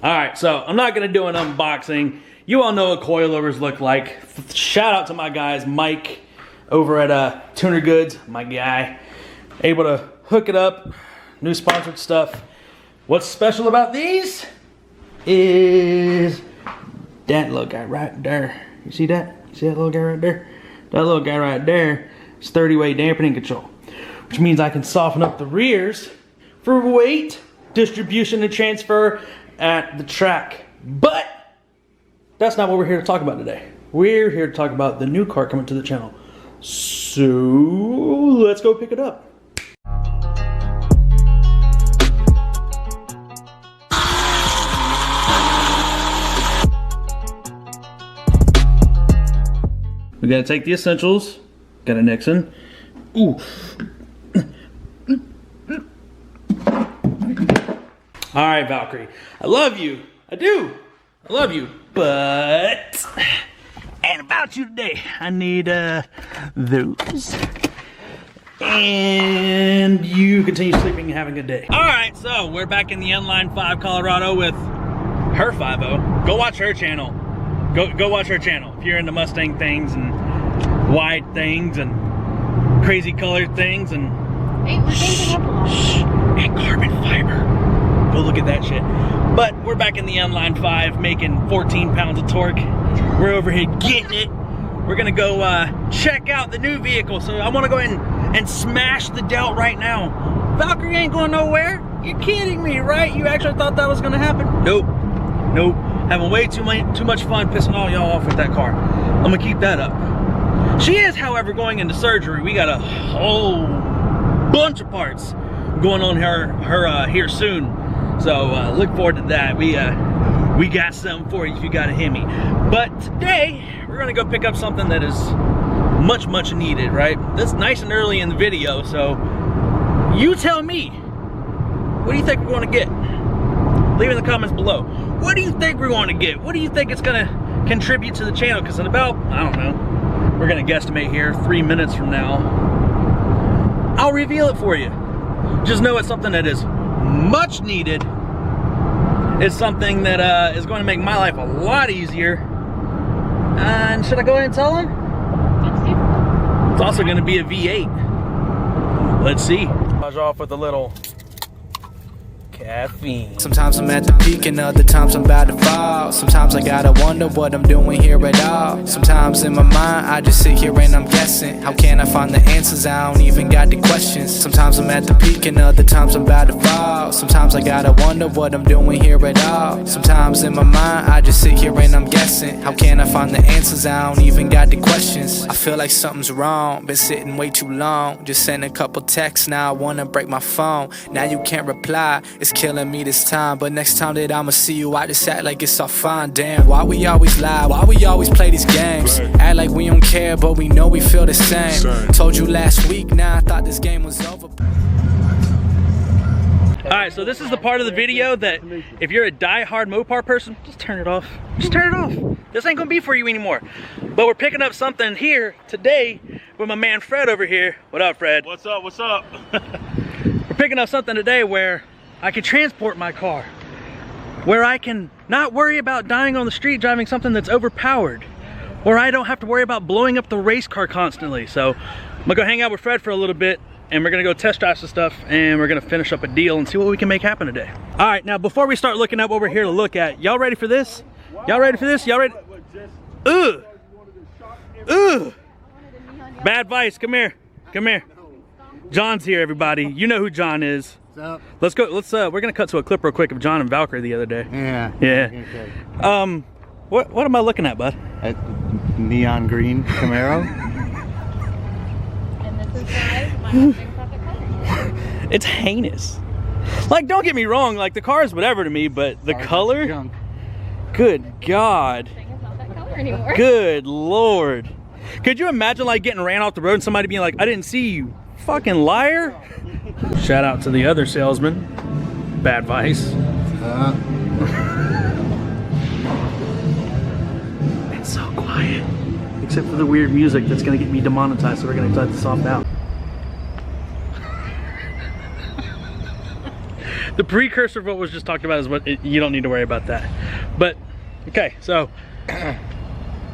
All right, so I'm not gonna do an unboxing. You all know what coilovers look like. Shout out to my guys, Mike over at Tuner Goods, my guy. Able to hook it up, new sponsored stuff. What's special about these is that little guy right there. You see that? You see that little guy right there? That little guy right there is 30-way dampening control, which means I can soften up the rears for weight, distribution, and transfer at the track. But that's not what we're here to talk about today. We're here to talk about the new car coming to the channel. So let's go pick it up. We gotta take the essentials. Got a Nixon. Ooh. All right, Valkyrie. I love you. I do. I love you. But and about you today, I need those. And you continue sleeping and having a good day. All right, so we're back in the Inline 5 Colorado with her 5.0. Go watch her channel. Go watch her channel if you're into Mustang things and wide things and crazy colored things and and carbon fiber. Go look at that shit. But we're back in the Inline 5 making 14 pounds of torque. We're over here getting it. We're gonna go check out the new vehicle. So I wanna go ahead and smash the Delt right now. Valkyrie ain't going nowhere. You're kidding me, right? You actually thought that was gonna happen? Nope, nope. Having way too much fun pissing all y'all off with that car. I'm gonna keep that up. She is, however, going into surgery. We got a whole bunch of parts going on here soon. So look forward to that. We got something for you if you gotta hit me. But today we're gonna go pick up something that is much needed, right? That's nice and early in the video, so you tell me, what do you think we're gonna get? Leave in the comments below. What do you think we're going to get? What do you think it's going to contribute to the channel? Because in about, I don't know, we're going to guesstimate here 3 minutes from now, I'll reveal it for you. Just know it's something that is much needed. It's something that is going to make my life a lot easier. And should I go ahead and tell them? It's also going to be a V8. Let's see. I'll off with a little caffeine. Sometimes I'm at the peak and other times I'm about to fall. Sometimes I gotta wonder what I'm doing here at all. Sometimes in my mind I just sit here and I'm guessing. How can I find the answers? I don't even got the questions. Sometimes I'm at the peak and other times I'm about to fall. Sometimes I gotta wonder what I'm doing here at all. Sometimes in my mind I just sit here and I'm guessing. How can I find the answers? I don't even got the questions. I feel like something's wrong. Been sitting way too long. Just sent a couple texts, now I wanna break my phone. Now you can't reply. It's killing me this time, but next time that I'ma see you, I just act like it's all fine. Damn, why we always lie? Why we always play these games? Act like we don't care, but we know we feel the same. Told you last week, now I thought this game was over. Alright, so this is the part of the video that if you're a die-hard Mopar person, just turn it off. Just turn it off. This ain't gonna be for you anymore. But we're picking up something here today with my man Fred over here. What up, Fred? What's up, what's up? We're picking up something today where I can transport my car, where I can not worry about dying on the street driving something that's overpowered, where I don't have to worry about blowing up the race car constantly. So I'm gonna go hang out with Fred for a little bit and we're gonna go test drive some stuff and we're gonna finish up a deal and see what we can make happen today. All right, now before we start looking at what we're here to look at, y'all ready for this? Y'all ready for this? Y'all ready? Ugh. Ugh. Bad Vice, come here. Come here. John's here, everybody. You know who John is. Up? Let's go. We're gonna cut to a clip real quick of John and Valkyrie the other day. Yeah. Yeah. What am I looking at, bud? A neon green Camaro. And this is why my husband got the color. It's heinous. Like, don't get me wrong. Like, the car is whatever to me, but the color. Junk. Good God. Thing is not that color anymore. Good Lord. Could you imagine like getting ran off the road and somebody being like, "I didn't see you, fucking liar"? Shout out to the other salesman, Bad Vice. It's so quiet, except for the weird music that's gonna get me demonetized, so we're gonna cut this off now. The precursor of what was just talked about is what you don't need to worry about that. But okay, so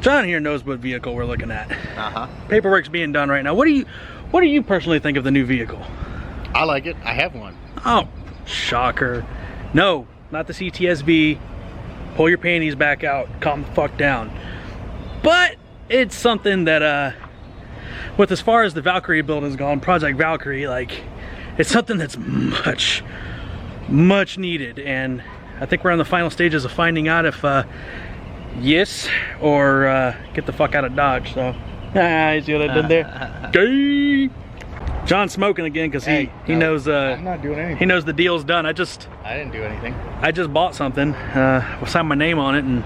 John here knows what vehicle we're looking at. Paperwork's being done right now. What do you personally think of the new vehicle? I like it. I have one. Oh, shocker. No, not the CTSV. Pull your panties back out. Calm the fuck down. But it's something that, with as far as the Valkyrie build has gone, Project Valkyrie, like, it's something that's much needed. And I think we're on the final stages of finding out if, yes, or get the fuck out of Dodge. So, you see what I did there? Gay! John's smoking again because he knows I'm not doing anything. he knows the deal's done. I didn't do anything. I just bought something. Signed my name on it, and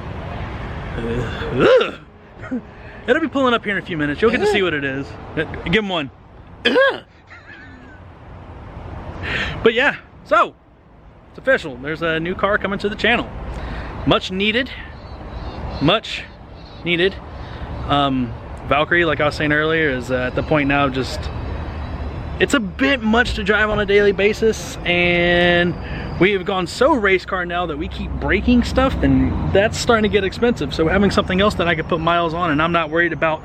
it'll be pulling up here in a few minutes. You'll get to see what it is. Give him one. But yeah, so it's official. There's a new car coming to the channel. Much needed. Much needed. Valkyrie, like I was saying earlier, is at the point now just, it's a bit much to drive on a daily basis, and we have gone so race car now that we keep breaking stuff, and that's starting to get expensive. So having something else that I could put miles on, and I'm not worried about,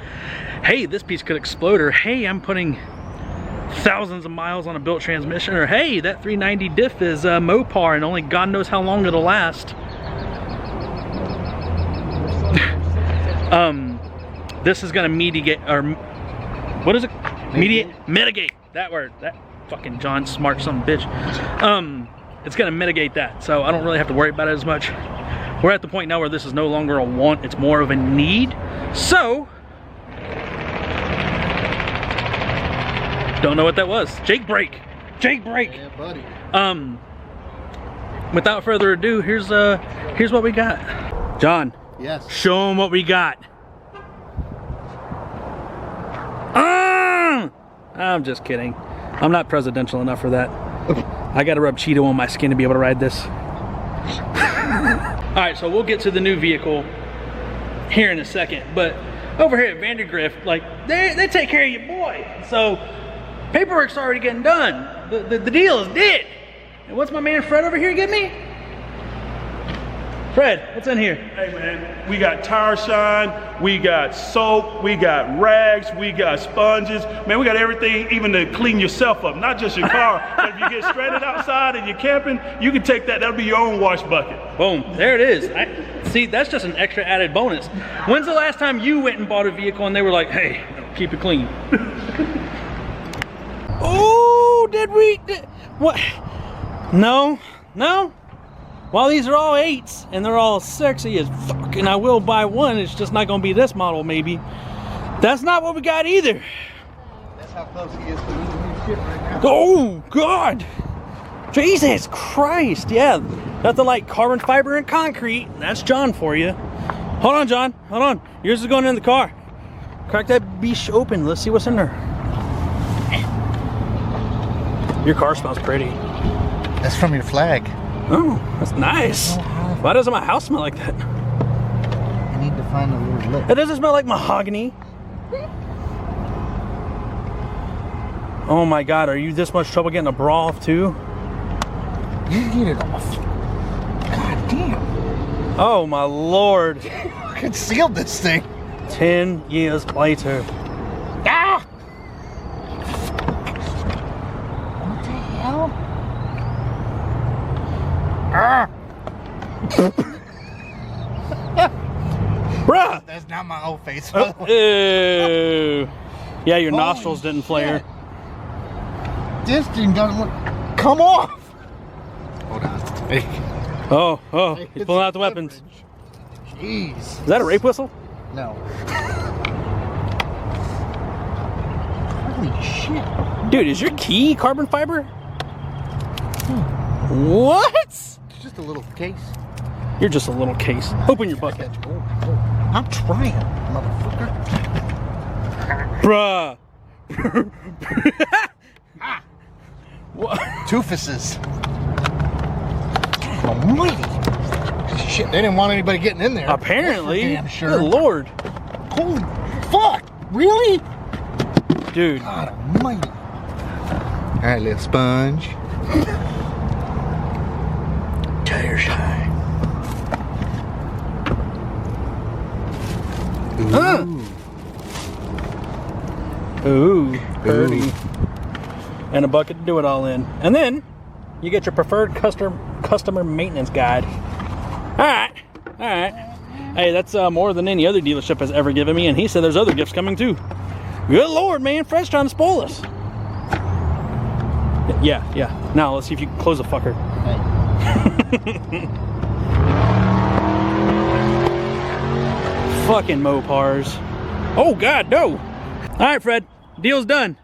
hey, this piece could explode, or hey, I'm putting thousands of miles on a built transmission, or hey, that 390 diff is Mopar and only God knows how long it'll last. This is gonna mitigate, or what is it? Mitigate. That word. That fucking John Smart son of a bitch. It's gonna mitigate that, so I don't really have to worry about it as much. We're at the point now where this is no longer a want, it's more of a need. So, don't know what that was. Jake brake. Jake brake. Yeah, buddy. Without further ado, here's what we got. John. Yes. Show them what we got. I'm just kidding. I'm not presidential enough for that. I gotta rub Cheeto on my skin to be able to ride this. Alright, so we'll get to the new vehicle here in a second. But over here at Vandergrift, like, they take care of your boy. So, paperwork's already getting done. The deal is dead. And what's my man Fred over here get me? Fred, what's in here? Hey man, we got tire shine, we got soap, we got rags, we got sponges. Man, we got everything even to clean yourself up, not just your car. But if you get stranded outside and you're camping, you can take that, that'll be your own wash bucket. Boom, there it is. See, that's just an extra added bonus. When's the last time you went and bought a vehicle and they were like, hey, keep it clean? Oh, what? No. While these are all 8s and they're all sexy as fuck, and I will buy one, it's just not gonna be this model maybe. That's not what we got either. That's how close he is to losing his shit right now. Oh God, Jesus Christ, yeah. Nothing like carbon fiber and concrete. That's John for you. Hold on, John, hold on. Yours is going in the car. Crack that beach open, let's see what's in there. Your car smells pretty. That's from your flag. Oh, that's nice. Why doesn't my house smell like that? You need to find a little lip. It doesn't smell like mahogany. Oh my God, are you this much trouble getting a bra off too? You get it off. God damn. Oh my Lord. I concealed this thing. 10 years later. Ah! What the hell? Ah! Bruh! That's not my old face. Ew. Yeah, your nostrils didn't flare. This thing doesn't look. Come off! Hold on, it's fake. Oh, he's pulling out the weapons. Jeez. Is that a rape whistle? No. Holy shit. Dude, is your key carbon fiber? What? It's just a little case. You're just a little case. Open your bucket. I'm trying, motherfucker. Bruh. What? Toofuses. Almighty. Shit, they didn't want anybody getting in there. Apparently. Damn sure. Good Lord. Holy fuck. Really? Dude. God almighty. Alright, little sponge. Tire Shine. Ooh, pretty. And a bucket to do it all in. And then you get your preferred customer maintenance guide. All right. Hey, that's more than any other dealership has ever given me, and he said there's other gifts coming too. Good Lord, man, Fred's trying to spoil us. Yeah. Now let's see if you can close the fucker. Fucking Mopars. Oh God, no. All right, Fred, deal's done.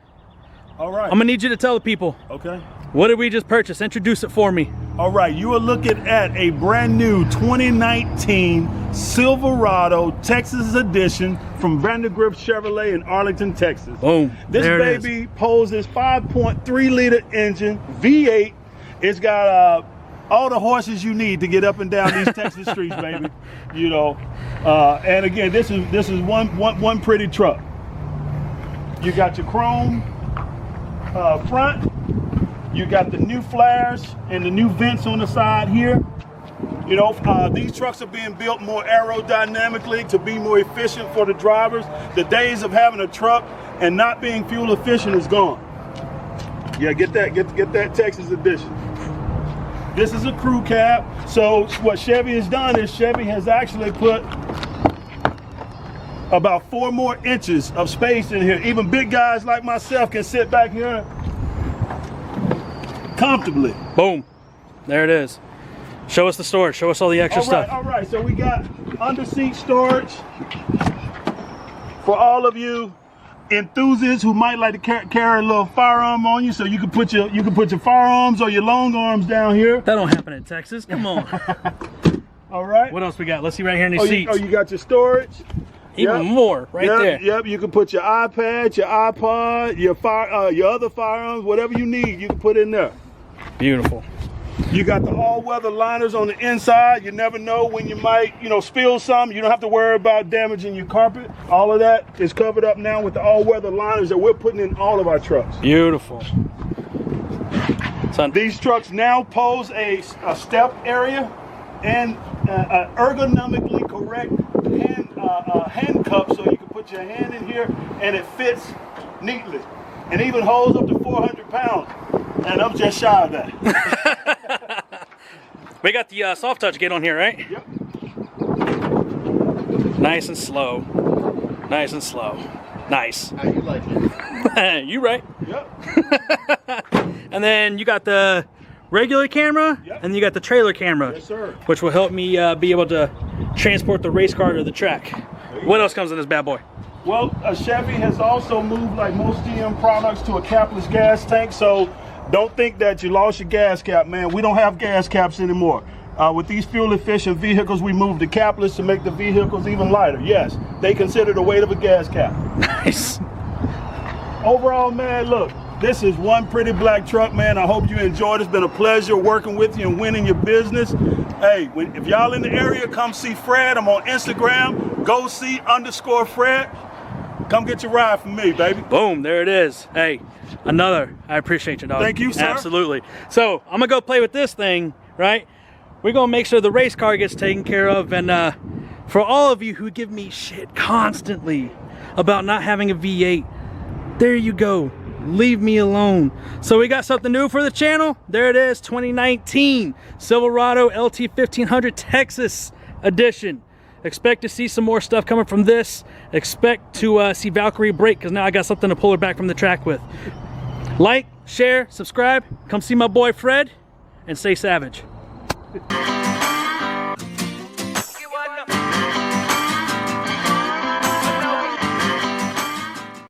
All right. I'm gonna need you to tell the people. Okay. What did we just purchase? Introduce it for me. All right, you are looking at a brand new 2019 Silverado Texas edition from Vandergrift Chevrolet in Arlington, Texas. Boom. This There it baby poses 5.3 liter engine, V8. It's got all the horses you need to get up and down these Texas streets, baby. You know, and again, this is one pretty truck. You got your chrome front. You got the new flares and the new vents on the side here. You know, these trucks are being built more aerodynamically to be more efficient for the drivers. The days of having a truck and not being fuel efficient is gone. Yeah, get that Texas edition. This is a crew cab. So what Chevy has done is Chevy has actually put about 4 more inches of space in here. Even big guys like myself can sit back here comfortably. Boom. There it is. Show us the storage. Show us all the extra stuff. All right. So we got under seat storage for all of you enthusiasts who might like to carry a little firearm on you. So you can put your firearms or your long arms down here. That don't happen in Texas. Come on. All right. What else we got? Let's see right here in these seats. You got your storage. Even more right there. Yep. You can put your iPad, your iPod, your other firearms, whatever you need, you can put in there. Beautiful. You got the all-weather liners on the inside. You never know when you might, spill something. You don't have to worry about damaging your carpet. All of that is covered up now with the all-weather liners that we're putting in all of our trucks. Beautiful. Son. These trucks now pose a step area and ergonomically correct handcuff, so you can put your hand in here and it fits neatly. And even holds up to 400 pounds. And I'm just shy of that. We got the soft touch gate on here, right? Yep. Nice and slow. Nice and slow. Nice. How you like it? You right. Yep. And then you got the regular camera, Yep. and you got the trailer camera. Yes, sir. Which will help me be able to transport the race car to the track. What else comes in this bad boy? Well, Chevy has also moved, like most GM products, to a capless gas tank. So don't think that you lost your gas cap, man. We don't have gas caps anymore. With these fuel-efficient vehicles, we moved to capless to make the vehicles even lighter. Yes, they consider the weight of a gas cap. Nice. Overall, man, look, this is one pretty black truck, man. I hope you enjoyed it. It's been a pleasure working with you and winning your business. Hey, if y'all in the area, come see Fred. I'm on Instagram. Go see _Fred. Come get your ride from me, baby. Boom, there it is. Hey, another. I appreciate you, dog. Thank you, sir. Absolutely. So I'm gonna go play with this thing, right? We're gonna make sure the race car gets taken care of. And for all of you who give me shit constantly about not having a V8, there you go. Leave me alone. So we got something new for the channel. There it is, 2019 Silverado LT 1500 Texas edition. Expect to see some more stuff coming from this. Expect to see Valkyrie break, because now I got something to pull her back from the track with. Like, share, subscribe. Come see my boy Fred, and stay savage.